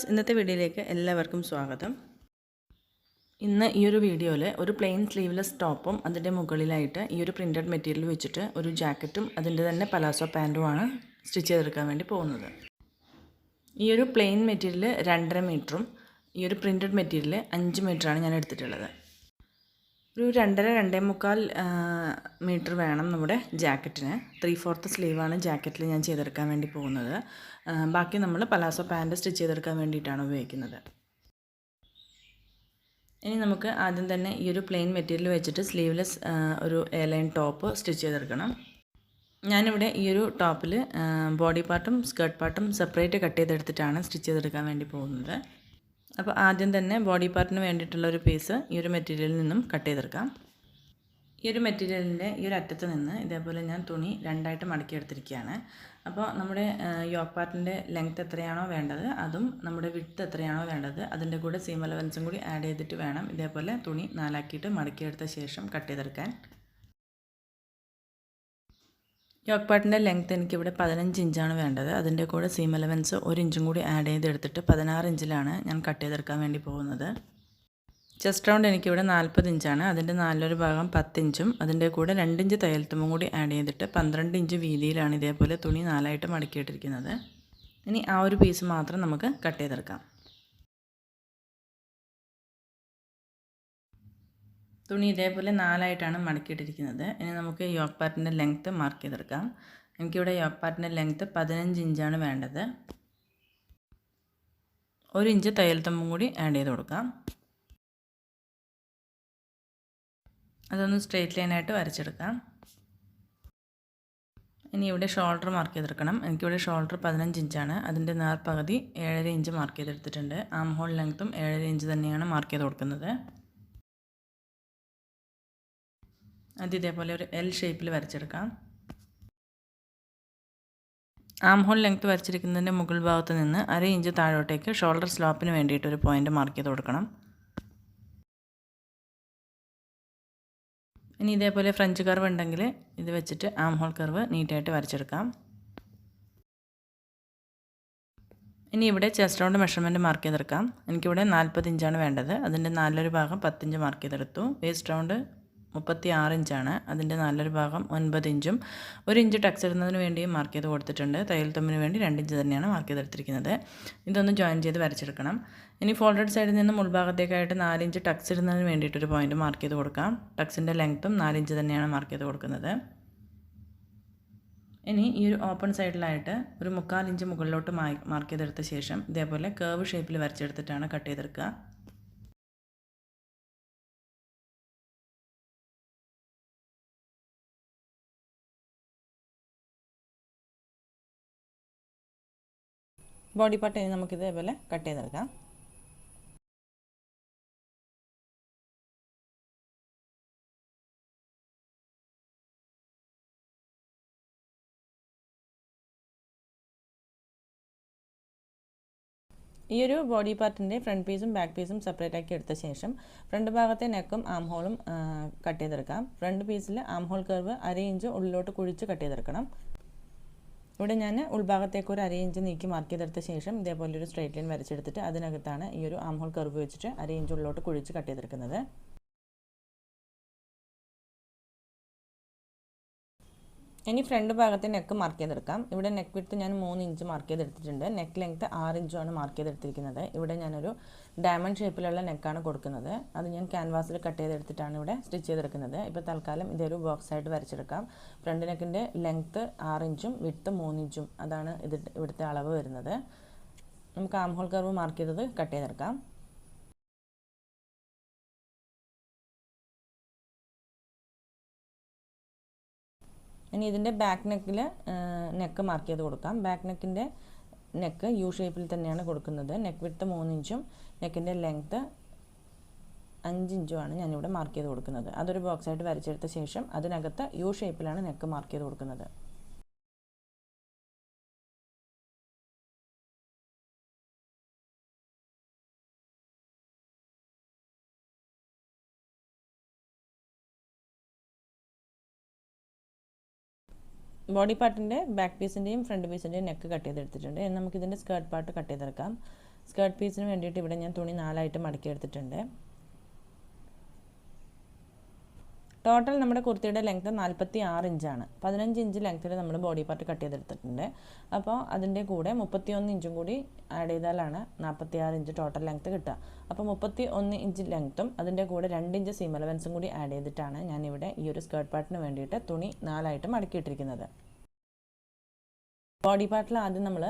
Viewers, ഇന്നത്തെ വീഡിയോയിലേക്ക് എല്ലാവർക്കും സ്വാഗതം. ഇന്ന് ഈ ഒരു വീഡിയോയിൽ ഒരു പ്ലെയിൻ സ്ലീവ്ലെസ് ടോപ്പും അതിൻ്റെ മുകളിലായിട്ട് ഈ ഒരു പ്രിൻറ്റഡ് മെറ്റീരിയൽ വെച്ചിട്ട് ഒരു ജാക്കറ്റും അതിൻ്റെ തന്നെ പലാസോ പാൻറ്റുമാണ് സ്റ്റിച്ച് ചെയ്തെടുക്കാൻ വേണ്ടി പോകുന്നത്. ഈ ഒരു പ്ലെയിൻ മെറ്റീരിയൽ 2.5 മീറ്ററും ഈ ഒരു പ്രിൻറ്റഡ് മെറ്റീരിയൽ 5 മീറ്ററാണ് ഞാൻ എടുത്തിട്ടുള്ളത്. ഒരു 2.5-2.25 മീറ്റർ വേണം നമ്മുടെ ജാക്കറ്റിന്. 3/4 സ്ലീവാണ് ജാക്കറ്റിൽ ഞാൻ ചെയ്തെടുക്കാൻ വേണ്ടി പോകുന്നത്. ബാക്കി നമ്മൾ പലാസോ പാൻറ്റ് സ്റ്റിച്ച് ചെയ്തെടുക്കാൻ വേണ്ടിയിട്ടാണ് ഉപയോഗിക്കുന്നത്. ഇനി നമുക്ക് ആദ്യം തന്നെ ഈ ഒരു പ്ലെയിൻ മെറ്റീരിയൽ വെച്ചിട്ട് സ്ലീവ്ലെസ് ഒരു എയർലൈൻ ടോപ്പ് സ്റ്റിച്ച് ചെയ്തെടുക്കണം. ഞാനിവിടെ ഈ ഒരു ടോപ്പിൽ ബോഡി പാർട്ടും സ്കേർട്ട് പാർട്ടും സെപ്പറേറ്റ് കട്ട് ചെയ്തെടുത്തിട്ടാണ് സ്റ്റിച്ച് ചെയ്തെടുക്കാൻ വേണ്ടി പോകുന്നത്. അപ്പോൾ ആദ്യം തന്നെ ബോഡി പാർട്ടിന് വേണ്ടിയിട്ടുള്ള ഒരു പീസ് ഈ ഒരു മെറ്റീരിയലിൽ നിന്നും കട്ട് ചെയ്തെടുക്കാം. ഈ ഒരു മെറ്റീരിയലിൻ്റെ ഈ ഒരു അറ്റത്ത് നിന്ന് ഇതേപോലെ ഞാൻ തുണി 2ആയിട്ട് മടക്കിയെടുത്തിരിക്കുകയാണ്. അപ്പോൾ നമ്മുടെ യോക്ക് പാർട്ടിൻ്റെ ലെങ്ത്ത് എത്രയാണോ വേണ്ടത് അതും നമ്മുടെ വിഡ്ത്ത് എത്രയാണോ വേണ്ടത് അതിൻ്റെ കൂടെ സീം അലവൻസും കൂടി ആഡ് ചെയ്തിട്ട് വേണം ഇതേപോലെ തുണി 4ആക്കിയിട്ട് മടക്കിയെടുത്ത ശേഷം കട്ട് ചെയ്തെടുക്കാൻ. യോക്ക് പാർട്ടിൻ്റെ ലെങ്ത്ത് എനിക്കിവിടെ 15 ഇഞ്ചാണ് വേണ്ടത്. അതിൻ്റെ കൂടെ സീം അലവൻസ് 1 ഇഞ്ചും കൂടി ആഡ് ചെയ്തെടുത്തിട്ട് 16 ഇഞ്ചിലാണ് ഞാൻ കട്ട് ചെയ്തെടുക്കാൻ വേണ്ടി പോകുന്നത്. ചെസ്റ്റ് റൗണ്ട് എനിക്കിവിടെ 40 ഇഞ്ചാണ്. അതിൻ്റെ 4/1 ഭാഗം 10 ഇഞ്ചും അതിൻ്റെ കൂടെ 2 ഇഞ്ച് തയ്യൽത്തുമ്പും കൂടി ആഡ് ചെയ്തിട്ട് 12 ഇഞ്ച് വീതിയിലാണ് ഇതേപോലെ തുണി 4ആയിട്ട് മടക്കിയിട്ടിരിക്കുന്നത്. ഇനി ആ ഒരു പീസ് മാത്രം നമുക്ക് കട്ട് ചെയ്തെടുക്കാം. തുണി ഇതേപോലെ 4ആയിട്ടാണ് മടക്കിയിട്ടിരിക്കുന്നത്. ഇനി നമുക്ക് യോക്ക് പാർട്ടിൻ്റെ ലെങ്ത്ത് മാർക്ക് ചെയ്തെടുക്കാം. എനിക്കിവിടെ യോക്ക് പാർട്ടിൻ്റെ ലെങ്ത്ത് 15 ഇഞ്ചാണ് വേണ്ടത്. 1 ഇഞ്ച് തയ്യൽത്തുമ്പും കൂടി ആഡ് ചെയ്ത് കൊടുക്കാം. അതൊന്ന് സ്ട്രെയിറ്റ് ലൈനായിട്ട് വരച്ചെടുക്കാം. ഇനി ഇവിടെ ഷോൾഡർ മാർക്ക് ചെയ്തെടുക്കണം. എനിക്കിവിടെ ഷോൾഡർ 15 ഇഞ്ചാണ്. അതിൻ്റെ നേർപകുതി 7.5 ഇഞ്ച് മാർക്ക് ചെയ്തെടുത്തിട്ടുണ്ട്. ആം ഹോൾ ലെങ്ത്തും 7.5 ഇഞ്ച് തന്നെയാണ് മാർക്ക് ചെയ്ത് കൊടുക്കുന്നത്. അത് ഇതേപോലെ ഒരു എൽ ഷേപ്പിൽ വരച്ചെടുക്കാം. ആം ഹോൾ ലെങ്ത്ത് വരച്ചിരിക്കുന്നതിൻ്റെ മുകൾ ഭാഗത്ത് നിന്ന് 1/2 ഇഞ്ച് താഴോട്ടേക്ക് ഷോൾഡർ സ്ലോപ്പിന് വേണ്ടിയിട്ട് ഒരു പോയിൻ്റ് മാർക്ക് ചെയ്ത് കൊടുക്കണം. ഇനി ഇതേപോലെ ഫ്രഞ്ച് കർവ് ഉണ്ടെങ്കിൽ ഇത് വെച്ചിട്ട് ആം ഹോൾ കർവ് നീറ്റായിട്ട് വരച്ചെടുക്കാം. ഇനി ഇവിടെ ചെസ്റ്റ് റൗണ്ട് മെഷർമെൻറ്റ് മാർക്ക് ചെയ്തെടുക്കാം. എനിക്കിവിടെ 40 ഇഞ്ചാണ് വേണ്ടത്. അതിൻ്റെ 4/1 ഭാഗം 10 ഇഞ്ച് മാർക്ക് ചെയ്തെടുത്തു. വേസ്റ്റ് റൗണ്ട് 36 ഇഞ്ചാണ്. അതിൻ്റെ 4/1 ഭാഗം 9 ഇഞ്ചും 1 ഇഞ്ച് ടക്സ് ഇടുന്നതിന് വേണ്ടിയും മാർക്ക് ചെയ്ത് കൊടുത്തിട്ടുണ്ട്. തയ്യൽ തുമ്പിന് വേണ്ടി 2 ഇഞ്ച് തന്നെയാണ് മാർക്ക് ചെയ്തെടുത്തിരിക്കുന്നത്. ഇതൊന്ന് ജോയിൻ ചെയ്ത് വരച്ചെടുക്കണം. ഇനി ഫോൾഡഡ് സൈഡിൽ നിന്ന് ഉൾഭാഗത്തേക്കായിട്ട് 4 ഇഞ്ച് ടക്സ് ഇടുന്നതിന് വേണ്ടിയിട്ടൊരു പോയിൻ്റ് മാർക്ക് ചെയ്ത് കൊടുക്കാം. ടക്സിൻ്റെ ലെങ്ത്തും 4 ഇഞ്ച് തന്നെയാണ് മാർക്ക് ചെയ്ത് കൊടുക്കുന്നത്. ഇനി ഈ ഒരു ഓപ്പൺ സൈഡിലായിട്ട് ഒരു 3/4 ഇഞ്ച് മുകളിലോട്ട് മാർക്ക് ചെയ്തെടുത്ത ശേഷം ഇതേപോലെ കർവ് ഷേപ്പിൽ വരച്ചെടുത്തിട്ടാണ് കട്ട് ചെയ്തെടുക്കുക. ബോഡി പാർട്ട് നമുക്ക് ഇതേപോലെ കട്ട് ചെയ്തെടുക്കാം. ഈ ഒരു ബോഡി പാർട്ടിൻ്റെ ഫ്രണ്ട് പീസും ബാക്ക് പീസും സെപ്പറേറ്റ് ആക്കി എടുത്ത ശേഷം ഫ്രണ്ട് ഭാഗത്തെ നെക്കും ആം ഹോളും കട്ട് ചെയ്തെടുക്കാം. ഫ്രണ്ട് പീസിൽ ആം ഹോൾ കർവ് 1/2 ഇഞ്ച് ഉള്ളിലോട്ട് കുഴിച്ച് കട്ട് ചെയ്തെടുക്കണം. ഇവിടെ ഞാൻ ഉൾഭാഗത്തേക്ക് ഒരു 1/2 ഇഞ്ച് നീക്കി മാർക്ക് ചെയ്തെടുത്ത ശേഷം ഇതേപോലെ ഒരു സ്ട്രൈറ്റ് ലൈൻ വരച്ചെടുത്തിട്ട് അതിനകത്താണ് ഈ ഒരു ആം ഹോൾ കർവ് വെച്ചിട്ട് 1/2 ഇഞ്ച് ഉള്ളിലോട്ട് കുഴിച്ച് കട്ട് ചെയ്തെടുക്കുന്നത്. ഇനി ഫ്രണ്ട് ഭാഗത്തെ നെക്ക് മാർക്ക് ചെയ്തെടുക്കാം. ഇവിടെ നെക്ക് വിഡ്ത്ത് ഞാൻ 3 ഇഞ്ച് മാർക്ക് ചെയ്തെടുത്തിട്ടുണ്ട്. നെക്ക് ലെങ്ത്ത് 6 ഇഞ്ചാണ് മാർക്ക് ചെയ്തെടുത്തിരിക്കുന്നത്. ഇവിടെ ഞാനൊരു ഡയമണ്ട് ഷേപ്പിലുള്ള നെക്കാണ് കൊടുക്കുന്നത്. അത് ഞാൻ ക്യാൻവാസിൽ കട്ട് ചെയ്തെടുത്തിട്ടാണ് ഇവിടെ സ്റ്റിച്ച് ചെയ്തെടുക്കുന്നത്. ഇപ്പോൾ തൽക്കാലം ഇതൊരു ബോക്സ് ആയിട്ട് വരച്ചെടുക്കാം. ഫ്രണ്ട് നെക്കിൻ്റെ ലെങ്ത്ത് 6 ഇഞ്ചും വിഡ്ത്ത് 3 ഇഞ്ചും അതാണ് ഇവിടുത്തെ അളവ് വരുന്നത്. നമുക്ക് ആം ഹോൾ കർവ് മാർക്ക് ചെയ്തത് കട്ട് ചെയ്തെടുക്കാം. ഇനി ഇതിൻ്റെ ബാക്ക് നെക്കിൽ നെക്ക് മാർക്ക് ചെയ്ത് കൊടുക്കാം. ബാക്ക് നെക്കിൻ്റെ നെക്ക് യു ഷേപ്പിൽ തന്നെയാണ് കൊടുക്കുന്നത്. നെക്ക് വിഡ്ത്ത് 3 ഇഞ്ചും നെക്കിൻ്റെ ലെങ്ത്ത് 5 ഇഞ്ചുമാണ് ഞാനിവിടെ മാർക്ക് ചെയ്ത് കൊടുക്കുന്നത്. അതൊരു ബോക്സ് ആയിട്ട് വരച്ചെടുത്ത ശേഷം അതിനകത്ത് യു ഷേപ്പിലാണ് നെക്ക് മാർക്ക് ചെയ്ത് കൊടുക്കുന്നത്. ബോഡി പാർട്ടിൻ്റെ ബാക്ക് പീസിൻ്റെയും ഫ്രണ്ട് പീസിൻ്റെയും നെക്ക് കട്ട് ചെയ്തെടുത്തിട്ടുണ്ട്. നമുക്കിതിൻ്റെ സ്കേർട്ട് പാർട്ട് കട്ട് ചെയ്തെടുക്കാം. സ്കേർട്ട് പീസിന് വേണ്ടിയിട്ട് ഇവിടെ ഞാൻ തുണി 4ആയിട്ട് മടക്കി എടുത്തിട്ടുണ്ട്. ടോട്ടൽ നമ്മുടെ കുർത്തിയുടെ ലെങ്ത്ത് 46 ഇഞ്ചാണ്. 15 ഇഞ്ച് ലെങ്ത്തിൽ നമ്മൾ ബോഡി പാർട്ട് കട്ട് ചെയ്തെടുത്തിട്ടുണ്ട്. അപ്പോൾ അതിൻ്റെ കൂടെ 31 ഇഞ്ചും കൂടി ആഡ് ചെയ്താലാണ് 46 ഇഞ്ച് ടോട്ടൽ ലെങ്ത്ത് കിട്ടുക. അപ്പോൾ 31 ഇഞ്ച് ലെങ്ത്തും അതിൻ്റെ കൂടെ 2 ഇഞ്ച് സീം അലവൻസും കൂടി ആഡ് ചെയ്തിട്ടാണ് ഞാനിവിടെ ഈ ഒരു സ്കേർട്ട് പാർട്ടിന് വേണ്ടിയിട്ട് തുണി 4ആയിട്ട് മടക്കിയിട്ടിരിക്കുന്നത്. ബോഡി പാർട്ടിൽ ആദ്യം നമ്മൾ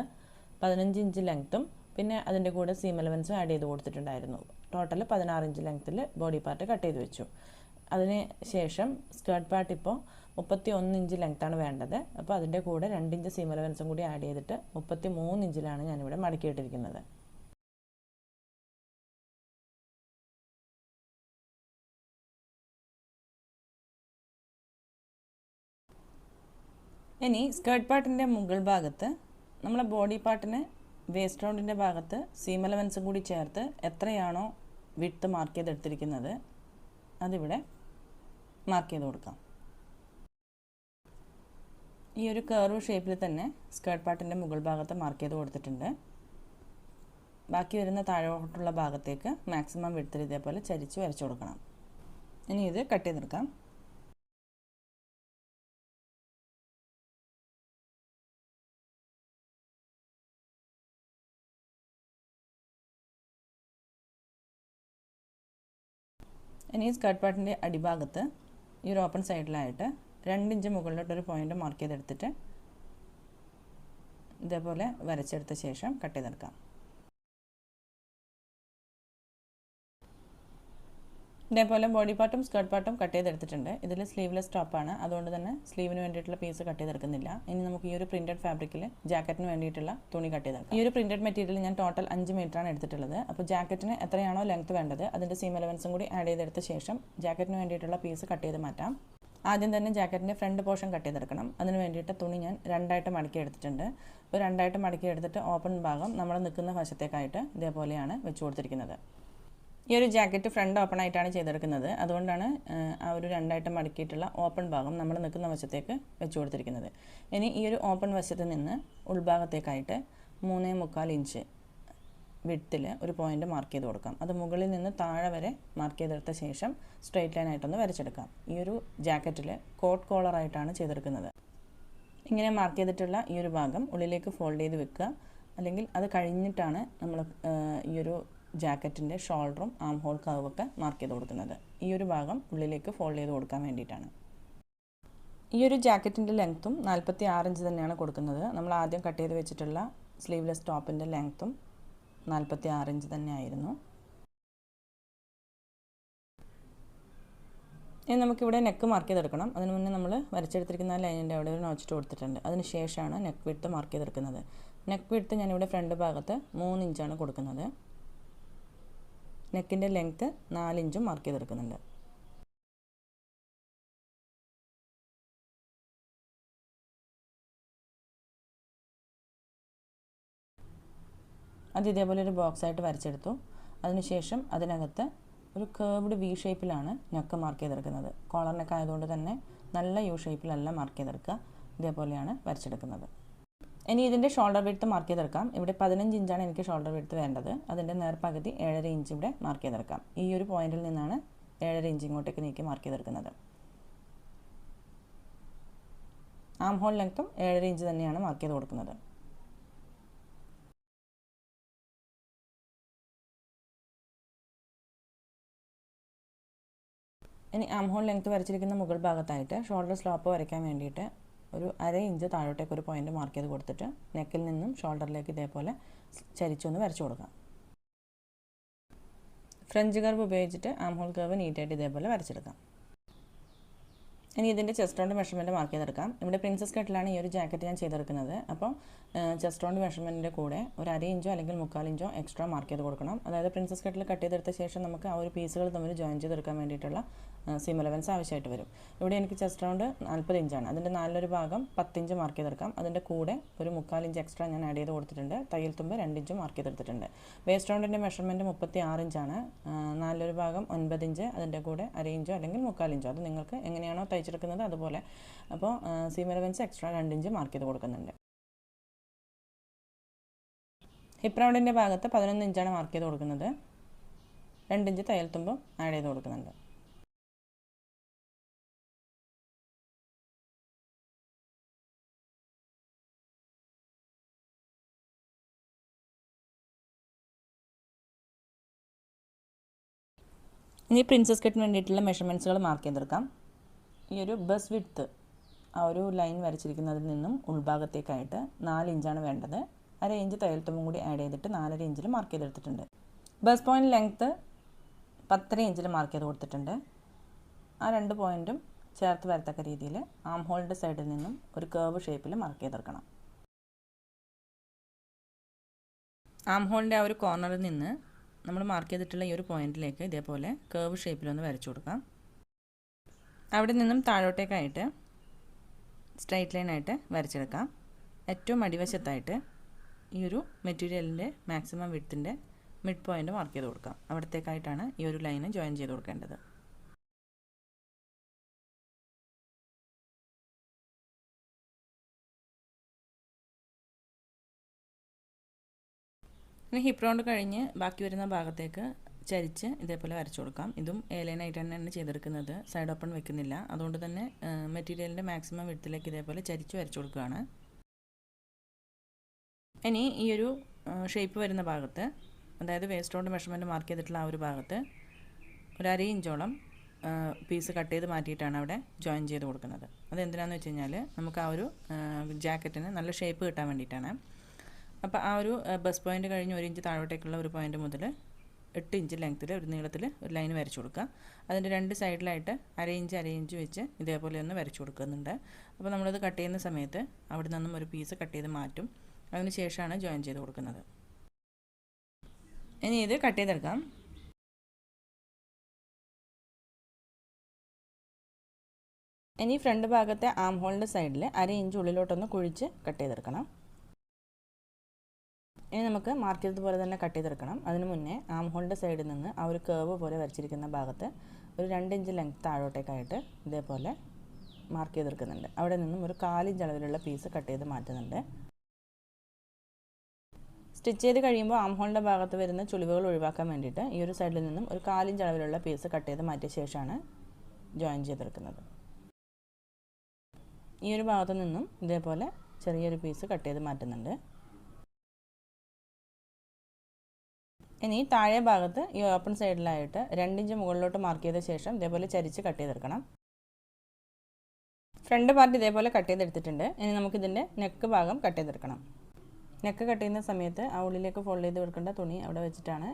15 ഇഞ്ച് ലെങ്ത്തും പിന്നെ അതിൻ്റെ കൂടെ സീം അലവൻസും ആഡ് ചെയ്ത് കൊടുത്തിട്ടുണ്ടായിരുന്നു. ടോട്ടൽ 16 ഇഞ്ച് ലെങ്ത്തിൽ ബോഡി പാർട്ട് കട്ട് ചെയ്ത് വെച്ചു. അതിന് ശേഷം സ്കേർട്ട് പാർട്ട് ഇപ്പോൾ 31 ഇഞ്ച് ലെങ്ത്താണ് വേണ്ടത്. അപ്പോൾ അതിൻ്റെ കൂടെ 2 ഇഞ്ച് സീം അലവൻസും കൂടി ആഡ് ചെയ്തിട്ട് 33 ഇഞ്ചിലാണ് ഞാനിവിടെ മടക്കിയിട്ടിരിക്കുന്നത്. ഇനി സ്കേർട്ട് പാർട്ടിൻ്റെ മുകൾ ഭാഗത്ത് നമ്മളെ ബോഡി പാർട്ടിന് വേസ്റ്റ് റൗണ്ടിൻ്റെ ഭാഗത്ത് സീം അലവൻസും കൂടി ചേർത്ത് എത്രയാണോ വിഡ്ത്ത് മാർക്ക് ചെയ്തെടുത്തിരിക്കുന്നത് അതിവിടെ മാർക്ക് ചെയ്ത് കൊടുക്കാം. ഈ ഒരു കർവ് ഷേപ്പിൽ തന്നെ സ്കേർട്ട് പാർട്ടിൻ്റെ മുകൾ ഭാഗത്ത് മാർക്ക് ചെയ്ത് കൊടുത്തിട്ടുണ്ട്. ബാക്കി വരുന്ന താഴോട്ടുള്ള ഭാഗത്തേക്ക് മാക്സിമം വിഡ്ത്തിൽ ഇതേപോലെ ചരിച്ച് വരച്ചു കൊടുക്കണം. ഇനി ഇത് കട്ട് ചെയ്തെടുക്കാം. ഇനി സ്കേർട്ട് പാർട്ടിൻ്റെ അടിഭാഗത്ത് ഈ ഒരു ഓപ്പൺ സൈഡിലായിട്ട് 2 ഇഞ്ച് മുകളിലോട്ടൊരു പോയിൻ്റ് മാർക്ക് ചെയ്തെടുത്തിട്ട് ഇതേപോലെ വരച്ചെടുത്ത ശേഷം കട്ട് ചെയ്തെടുക്കാം. ഇതേപോലെ ബോഡി പാർട്ടും സ്കേർട്ട് പാർട്ടും കട്ട് ചെയ്തെടുത്തിട്ടുണ്ട്. ഇതിൽ സ്ലീവ്ലെസ് ടോപ്പാണ്, അതുകൊണ്ട് തന്നെ സ്ലീവിന് വേണ്ടിയിട്ടുള്ള പീസ് കട്ട് ചെയ്തെടുക്കുന്നില്ല. ഇനി നമുക്ക് ഈ ഒരു പ്രിൻറ്റഡ് ഫാബ്രിക്കിൽ ജാക്കറ്റിന് വേണ്ടിയിട്ടുള്ള തുണി കട്ട് ചെയ്തെടുക്കാം. ഈ ഒരു പ്രിൻറ്റഡ് മെറ്റീരിയൽ ഞാൻ ടോട്ടൽ 5 മീറ്ററാണ് എടുത്തിട്ടുള്ളത്. അപ്പോൾ ജാക്കറ്റിന് എത്രയാണോ ലെങ്ത്ത് വേണ്ടത് അതിൻ്റെ സീം അലവൻസും കൂടി ആഡ് ചെയ്തെടുത്ത ശേഷം ജാക്കറ്റിന് വേണ്ടിയിട്ടുള്ള പീസ് കട്ട് ചെയ്ത് മാറ്റാം. ആദ്യം തന്നെ ജാക്കറ്റിൻ്റെ ഫ്രണ്ട് പോർഷൻ കട്ട് ചെയ്തെടുക്കണം. അതിന് വേണ്ടിയിട്ട് തുണി ഞാൻ 2ആയിട്ട് മടക്കി എടുത്തിട്ടുണ്ട്. അപ്പോൾ 2ആയിട്ട് മടക്കി എടുത്തിട്ട് ഓപ്പൺ ഭാഗം നമ്മൾ നിൽക്കുന്ന വശത്തേക്കായിട്ട് ഇതേപോലെയാണ് വെച്ച് കൊടുത്തിരിക്കുന്നത്. ഈ ഒരു ജാക്കറ്റ് ഫ്രണ്ട് ഓപ്പൺ ആയിട്ടാണ് ചെയ്തെടുക്കുന്നത്. അതുകൊണ്ടാണ് ആ ഒരു 2ആയിട്ട് മടക്കിയിട്ടുള്ള ഓപ്പൺ ഭാഗം നമ്മൾ നിൽക്കുന്ന വശത്തേക്ക് വെച്ച് കൊടുത്തിരിക്കുന്നത്. ഇനി ഈ ഒരു ഓപ്പൺ വശത്ത് നിന്ന് ഉൾഭാഗത്തേക്കായിട്ട് 3.25 ഇഞ്ച് വിഡ്ത്തിൽ ഒരു പോയിൻ്റ് മാർക്ക് ചെയ്ത് കൊടുക്കാം. അത് മുകളിൽ നിന്ന് താഴെ വരെ മാർക്ക് ചെയ്തെടുത്ത ശേഷം സ്ട്രെയിറ്റ് ലൈൻ ആയിട്ടൊന്ന് വരച്ചെടുക്കാം. ഈ ഒരു ജാക്കറ്റിൽ കോട്ട് കോളറായിട്ടാണ് ചെയ്തെടുക്കുന്നത്. ഇങ്ങനെ മാർക്ക് ചെയ്തിട്ടുള്ള ഈ ഒരു ഭാഗം ഉള്ളിലേക്ക് ഫോൾഡ് ചെയ്ത് വെക്കുക. അല്ലെങ്കിൽ അത് കഴിഞ്ഞിട്ടാണ് നമ്മൾ ഈ ഒരു ജാക്കറ്റിൻ്റെ ഷോൾഡറും ആം ഹോൾ കർവൊക്കെ മാർക്ക് ചെയ്ത് കൊടുക്കുന്നത്. ഈ ഒരു ഭാഗം ഉള്ളിലേക്ക് ഫോൾഡ് ചെയ്ത് കൊടുക്കാൻ വേണ്ടിയിട്ടാണ്. ഈ ഒരു ജാക്കറ്റിൻ്റെ ലെങ്ത്തും 46 ഇഞ്ച് തന്നെയാണ് കൊടുക്കുന്നത്. നമ്മൾ ആദ്യം കട്ട് ചെയ്ത് വെച്ചിട്ടുള്ള സ്ലീവ്ലെസ് ടോപ്പിൻ്റെ ലെങ്ത്തും 46 ഇഞ്ച് തന്നെയായിരുന്നു. ഇനി നമുക്കിവിടെ നെക്ക് മാർക്ക് ചെയ്തെടുക്കണം. അതിന് മുന്നേ നമ്മൾ വരച്ചെടുത്തിരിക്കുന്ന ലൈനിൻ്റെ അവിടെ ഒരു നോച്ചിട്ട് കൊടുത്തിട്ടുണ്ട്. അതിന് ശേഷമാണ് നെക്ക് വിഡ്ത്ത് മാർക്ക് ചെയ്തെടുക്കുന്നത്. നെക്ക് വിഡ്ത്ത് ഞാനിവിടെ ഫ്രണ്ട് ഭാഗത്ത് 3 ഇഞ്ചാണ് കൊടുക്കുന്നത്. നെക്കിൻ്റെ ലെങ്ത്ത് 4 ഇഞ്ചും മാർക്ക് ചെയ്തെടുക്കുന്നുണ്ട്. അത് ഇതേപോലെ ഒരു ബോക്സായിട്ട് വരച്ചെടുത്തു. അതിനുശേഷം അതിനകത്ത് ഒരു കേർവ്ഡ് വി ഷേപ്പിലാണ് നെക്ക് മാർക്ക് ചെയ്തെടുക്കുന്നത്. കോളർ നെക്ക് ആയതുകൊണ്ട് തന്നെ നല്ല യു ഷേപ്പിലല്ല മാർക്ക് ചെയ്തെടുക്കുക. ഇതേപോലെയാണ് വരച്ചെടുക്കുന്നത്. ഇനി ഇതിൻ്റെ ഷോൾഡർ വിഡ്ത്ത് മാർക്ക് ചെയ്തെടുക്കാം. ഇവിടെ 15 ഇഞ്ചാണ് എനിക്ക് ഷോൾഡർ വിഡ്ത്ത് വേണ്ടത്. അതിൻ്റെ നേർപകുതി 7.5 ഇഞ്ച് ഇവിടെ മാർക്ക് ചെയ്തെടുക്കാം. ഈ ഒരു പോയിന്റിൽ നിന്നാണ് 7.5 ഇഞ്ച് ഇങ്ങോട്ടേക്ക് നീക്കി മാർക്ക് ചെയ്തെടുക്കുന്നത്. ആം ഹോൾ ലെങ്ത്തും 7.5 ഇഞ്ച് തന്നെയാണ് മാർക്ക് ചെയ്ത് കൊടുക്കുന്നത്. ഇനി ആം ഹോൾ ലെങ്ത്ത് വരച്ചിരിക്കുന്ന മുകൾ ഭാഗത്തായിട്ട് ഷോൾഡർ സ്ലോപ്പ് വരയ്ക്കാൻ വേണ്ടിയിട്ട് ഒരു 1/2 ഇഞ്ച് താഴോട്ടേക്ക് ഒരു പോയിൻ്റ് മാർക്ക് ചെയ്ത് കൊടുത്തിട്ട് നെക്കിൽ നിന്നും ഷോൾഡറിലേക്ക് ഇതേപോലെ ചരിച്ചൊന്ന് വരച്ചു കൊടുക്കാം. ഫ്രഞ്ച് കർവ് ഉപയോഗിച്ചിട്ട് ആം ഹോൾ കർവ് നീറ്റായിട്ട് ഇതേപോലെ വരച്ചെടുക്കാം. ഇനി ഇതിൻ്റെ ചെസ്റ്റ് റൗണ്ട് മെഷർമെൻറ്റ് മാർക്ക് ചെയ്തെടുക്കാം. ഇവിടെ പ്രിൻസസ് കട്ടിലാണ് ഈ ഒരു ജാക്കറ്റ് ഞാൻ ചെയ്തെടുക്കുന്നത്. അപ്പോൾ ചെസ്റ്റ് റൗണ്ട് മെഷർമെൻറ്റിൻ്റെ കൂടെ ഒരു 1/2 ഇഞ്ചോ അല്ലെങ്കിൽ 3/4 ഇഞ്ചോ എക്സ്ട്രാ മാർക്ക് ചെയ്ത് കൊടുക്കണം. അതായത് പ്രിൻസസ് കട്ടിൽ കട്ട് ചെയ്തെടുത്ത ശേഷം നമുക്ക് ആ ഒരു പീസുകൾ തമ്മിൽ ജോയിൻ ചെയ്തെടുക്കാൻ വേണ്ടിയിട്ടുള്ള സീം അലവൻസ് ആവശ്യമായിട്ട് വരും. ഇവിടെ എനിക്ക് ചെസ്റ്റ് റൗണ്ട് 40 ഇഞ്ചാണ്. അതിൻ്റെ 4 ഭാഗം 10 ഇഞ്ച് മാർക്ക് ചെയ്തെടുക്കാം. അതിൻ്റെ കൂടെ ഒരു 3/4 ഇഞ്ച് എക്സ്ട്രാ ഞാൻ ആഡ് ചെയ്ത് കൊടുത്തിട്ടുണ്ട്. തയ്യൽ തുമ്പ് 2 ഇഞ്ച് മാർക്ക് ചെയ്തെടുത്തിട്ടുണ്ട്. വേസ്റ്റ് റൗണ്ടിൻ്റെ മെഷർമെൻറ്റ് 36 ഇഞ്ചാണ്. 4 ഭാഗം 9 ഇഞ്ച്, അതിൻ്റെ കൂടെ 1/2 ഇഞ്ചോ അല്ലെങ്കിൽ 3/4 ഇഞ്ചോ, അത് നിങ്ങൾക്ക് എങ്ങനെയാണോ തയ്ച്ചെടുക്കുന്നത് അതുപോലെ. അപ്പോൾ seam allowance extra 2 inch mark ചെയ്ത് കൊടുക്കുന്നുണ്ട്. ഹിപ്പ് റൗണ്ടിൻ്റെ ഭാഗത്ത് 11 ഇഞ്ചാണ് മാർക്ക് ചെയ്ത് കൊടുക്കുന്നത്. 2 ഇഞ്ച് തയ്യൽ തുമ്പും ആഡ് ചെയ്ത് കൊടുക്കുന്നുണ്ട്. ഇനി പ്രിൻസസ് കട്ടിന് വേണ്ടിയിട്ടുള്ള മെഷർമെൻറ്റ്സുകൾ മാർക്ക് ചെയ്തെടുക്കാം. ഈ ഒരു ബസ് വിഡ്ത്ത് ആ ഒരു ലൈൻ വരച്ചിരിക്കുന്നതിൽ നിന്നും ഉൾഭാഗത്തേക്കായിട്ട് 4 ഇഞ്ചാണ് വേണ്ടത്. 1/2 ഇഞ്ച് തയ്യൽ തുമ്പും കൂടി ആഡ് ചെയ്തിട്ട് 4.5 ഇഞ്ചിൽ മാർക്ക് ചെയ്തെടുത്തിട്ടുണ്ട്. ബസ് പോയിൻറ്റ് ലെങ്ത്ത് 10.5 ഇഞ്ചിൽ മാർക്ക് ചെയ്ത് കൊടുത്തിട്ടുണ്ട്. ആ 2 പോയിൻറ്റും ചേർത്ത് വരത്തക്ക രീതിയിൽ ആം ഹോളിൻ്റെ സൈഡിൽ നിന്നും ഒരു കേർവ് ഷേപ്പിൽ മാർക്ക് ചെയ്തെടുക്കണം. ആം ഹോളിൻ്റെ ആ ഒരു കോർണറിൽ നിന്ന് നമ്മൾ മാർക്ക് ചെയ്തിട്ടുള്ള ഈ ഒരു പോയിൻറ്റിലേക്ക് ഇതേപോലെ കേർവ് ഷേപ്പിലൊന്ന് വരച്ചു കൊടുക്കാം. അവിടെ നിന്നും താഴോട്ടേക്കായിട്ട് സ്ട്രൈറ്റ് ലൈനായിട്ട് വരച്ചെടുക്കാം. ഏറ്റവും അടിവശത്തായിട്ട് ഈ ഒരു മെറ്റീരിയലിൻ്റെ മാക്സിമം വിഡ്ത്തിൻ്റെ മിഡ് പോയിൻ്റ് മാർക്ക് ചെയ്ത് കൊടുക്കാം. അവിടത്തേക്കായിട്ടാണ് ഈ ഒരു ലൈന് ജോയിൻ ചെയ്ത് കൊടുക്കേണ്ടത്. ഇനി ഹിപ്പ് റൗണ്ട് കഴിഞ്ഞ് ബാക്കി വരുന്ന ഭാഗത്തേക്ക് ചരിച്ച് ഇതേപോലെ വരച്ചു കൊടുക്കാം. ഇതും എ ലൈനായിട്ട് തന്നെയാണ് ചെയ്തെടുക്കുന്നത്. സൈഡ് ഓപ്പൺ വെക്കുന്നില്ല. അതുകൊണ്ട് തന്നെ മെറ്റീരിയലിൻ്റെ മാക്സിമം വിഡ്ത്തിലേക്ക് ഇതേപോലെ ചരിച്ച് വരച്ചു കൊടുക്കുകയാണ്. ഇനി ഈ ഒരു ഷേപ്പ് വരുന്ന ഭാഗത്ത്, അതായത് വേസ്റ്റ് റൗണ്ട് മെഷർമെൻറ്റ് മാർക്ക് ചെയ്തിട്ടുള്ള ആ ഒരു ഭാഗത്ത് ഒരു 1/2 ഇഞ്ചോളം പീസ് കട്ട് ചെയ്ത് മാറ്റിയിട്ടാണ് അവിടെ ജോയിൻ ചെയ്ത് കൊടുക്കുന്നത്. അതെന്തിനാണെന്ന് വെച്ച് കഴിഞ്ഞാൽ നമുക്ക് ആ ഒരു ജാക്കറ്റിന് നല്ല ഷേപ്പ് കിട്ടാൻ വേണ്ടിയിട്ടാണ്. അപ്പോൾ ആ ഒരു ബസ് പോയിൻ്റ് കഴിഞ്ഞ് 1 ഇഞ്ച് താഴോട്ടേക്കുള്ള ഒരു പോയിൻ്റ് മുതൽ 8 ഇഞ്ച് ലെങ്ത്തിൽ ഒരു നീളത്തിൽ ഒരു ലൈൻ വരച്ചു കൊടുക്കുക. അതിൻ്റെ 2 സൈഡിലായിട്ട് 1/2 ഇഞ്ച് വെച്ച് ഇതേപോലെ ഒന്ന് വരച്ചു കൊടുക്കുന്നുണ്ട്. അപ്പോൾ നമ്മളത് കട്ട് ചെയ്യുന്ന സമയത്ത് അവിടെ നിന്നും ഒരു പീസ് കട്ട് ചെയ്ത് മാറ്റും. അതിന് ശേഷമാണ് ജോയിൻ ചെയ്ത് കൊടുക്കുന്നത്. ഇനി ഇത് കട്ട് ചെയ്തെടുക്കാം. ഇനി ഫ്രണ്ട് ഭാഗത്തെ ആം ഹോളിൻ്റെ സൈഡിൽ 1/2 ഇഞ്ച് ഉള്ളിലോട്ടൊന്ന് കുഴിച്ച് കട്ട് ചെയ്തെടുക്കണം. ഇനി നമുക്ക് മാർക്ക് ചെയ്തതുപോലെ തന്നെ കട്ട് ചെയ്തെടുക്കണം. അതിന് മുന്നേ ആം ഹോളിൻ്റെ സൈഡിൽ നിന്ന് ആ ഒരു കേർവ് പോലെ വരച്ചിരിക്കുന്ന ഭാഗത്ത് ഒരു 2 ഇഞ്ച് ലെങ്ത് താഴോട്ടേക്കായിട്ട് ഇതേപോലെ മാർക്ക് ചെയ്തെടുക്കുന്നുണ്ട്. അവിടെ നിന്നും ഒരു 1/4 ഇഞ്ച് അളവിലുള്ള പീസ് കട്ട് ചെയ്ത് മാറ്റുന്നുണ്ട്. സ്റ്റിച്ച് ചെയ്ത് കഴിയുമ്പോൾ ആം ഹോളിൻ്റെ ഭാഗത്ത് വരുന്ന ചുളിവുകൾ ഒഴിവാക്കാൻ വേണ്ടിയിട്ട് ഈ ഒരു സൈഡിൽ നിന്നും ഒരു 1/4 ഇഞ്ച് അളവിലുള്ള പീസ് കട്ട് ചെയ്ത് മാറ്റിയ ശേഷമാണ് ജോയിൻ ചെയ്തെടുക്കുന്നത്. ഈ ഒരു ഭാഗത്തു നിന്നും ഇതേപോലെ ചെറിയൊരു പീസ് കട്ട് ചെയ്ത് മാറ്റുന്നുണ്ട്. ഇനി താഴെ ഭാഗത്ത് ഈ ഓപ്പൺ സൈഡിലായിട്ട് 2 ഇഞ്ച് മുകളിലോട്ട് മാർക്ക് ചെയ്ത ശേഷം ഇതേപോലെ ചരിച്ച് കട്ട് ചെയ്തെടുക്കണം. ഫ്രണ്ട് പാർട്ട് ഇതേപോലെ കട്ട് ചെയ്തെടുത്തിട്ടുണ്ട്. ഇനി നമുക്കിതിൻ്റെ നെക്ക് ഭാഗം കട്ട് ചെയ്തെടുക്കണം. നെക്ക് കട്ട് ചെയ്യുന്ന സമയത്ത് ആ ഉള്ളിലേക്ക് ഫോൾഡ് ചെയ്ത് കൊടുക്കേണ്ട തുണി അവിടെ വെച്ചിട്ടാണ്